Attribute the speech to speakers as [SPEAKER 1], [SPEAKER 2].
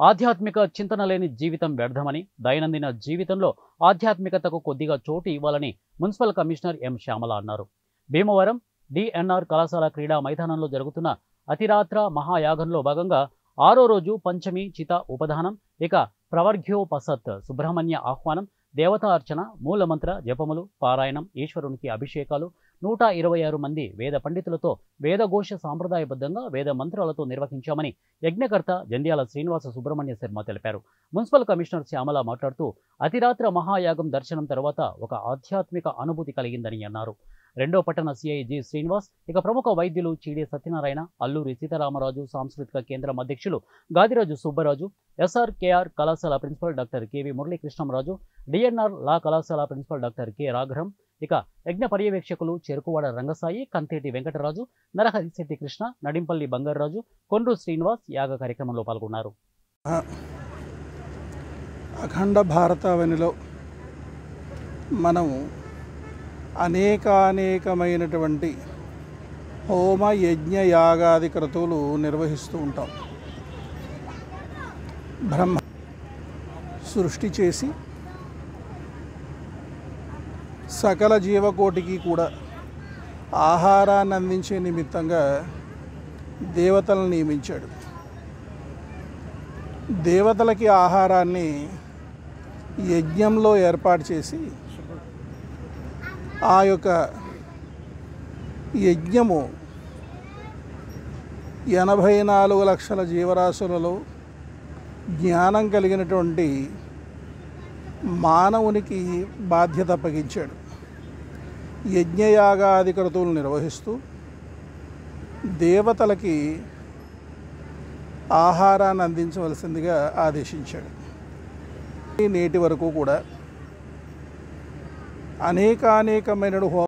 [SPEAKER 1] ఆధ్యాత్మిక చింతన లేని జీవితం వ్యర్థమని, దైనందిన జీవితంలో ఆధ్యాత్మికతకు కొద్దిగా చోటు ఇవ్వాలని మున్సిపల్ కమిషనర్ ఎం శ్యామల అన్నారు. భీమవరం డిఎన్ఆర్ కళాశాల క్రీడా మైదానంలో జరుగుతున్న అతిరాత్ర మహాయాగంలో భాగంగా 6వ రోజు పంచమి చిత ఉపదానం, ఇక ప్రవర్ఘ్యోపసత్ సుబ్రహ్మణ్య ఆహ్వానం, దేవతా అర్చన, మూలమంత్ర జపములు, పారాయణం, ఈశ్వరునికి అభిషేకాలు, 126 మంది వేద పండితులతో వేదఘోష సాంప్రదాయబద్ధంగా వేద మంత్రాలతో నిర్వహించామని యజ్ఞకర్త జంధ్యాల శ్రీనివాస సుబ్రహ్మణ్య శర్మ తెలిపారు. మున్సిపల్ కమిషనర్ శ్యామల మాట్లాడుతూ అతిరాత్ర మహాయాగం దర్శనం తర్వాత ఒక ఆధ్యాత్మిక అనుభూతి కలిగిందని అన్నారు. రెండో పట్టణ సిఐ జి శ్రీనివాస్, ఇక ప్రముఖ వైద్యులు చీడే సత్యనారాయణ, అల్లూరి సీతారామరాజు సాంస్కృతిక కేంద్రం అధ్యక్షులు గాదిరాజు సుబ్బరాజు, ఎస్ఆర్కేఆర్ కళాశాల principal doctor KV Muralikrishnamraju, DNR law కళాశాల ప్రిన్సిపల్ డాక్టర్ కె రాఘరం, ఇక యజ్ఞ పర్యవేక్షకులు చెరుకువాడ రంగసాయి, కంతేటి వెంకటరాజు, నరహరిశెట్టి కృష్ణ, నడింపల్లి బంగారరాజు, కొండ్రు శ్రీనివాస్ యాగ కార్యక్రమంలో పాల్గొన్నారు.
[SPEAKER 2] అఖండ భారతావనిలో మనం అనేకమైనటువంటి హోమ యజ్ఞ యాగాది క్రతువులు నిర్వహిస్తూ ఉంటాం. బ్రహ్మ సృష్టి చేసి సకల జీవకోటికి కూడా ఆహారాన్ని అందించే నిమిత్తంగా దేవతలను నియమించాడు. దేవతలకి ఆహారాన్ని యజ్ఞంలో ఏర్పాటు చేసి ఆ యొక్క యజ్ఞము 84 లక్షల జీవరాశులలో జ్ఞానం కలిగినటువంటి మానవునికి బాధ్యత అప్పగించాడు. యజ్ఞయాగాది క్రతువులు నిర్వహిస్తూ దేవతలకి ఆహారాన్ని అందించవలసిందిగా ఆదేశించాడు. నేటి వరకు కూడా అనేకమైన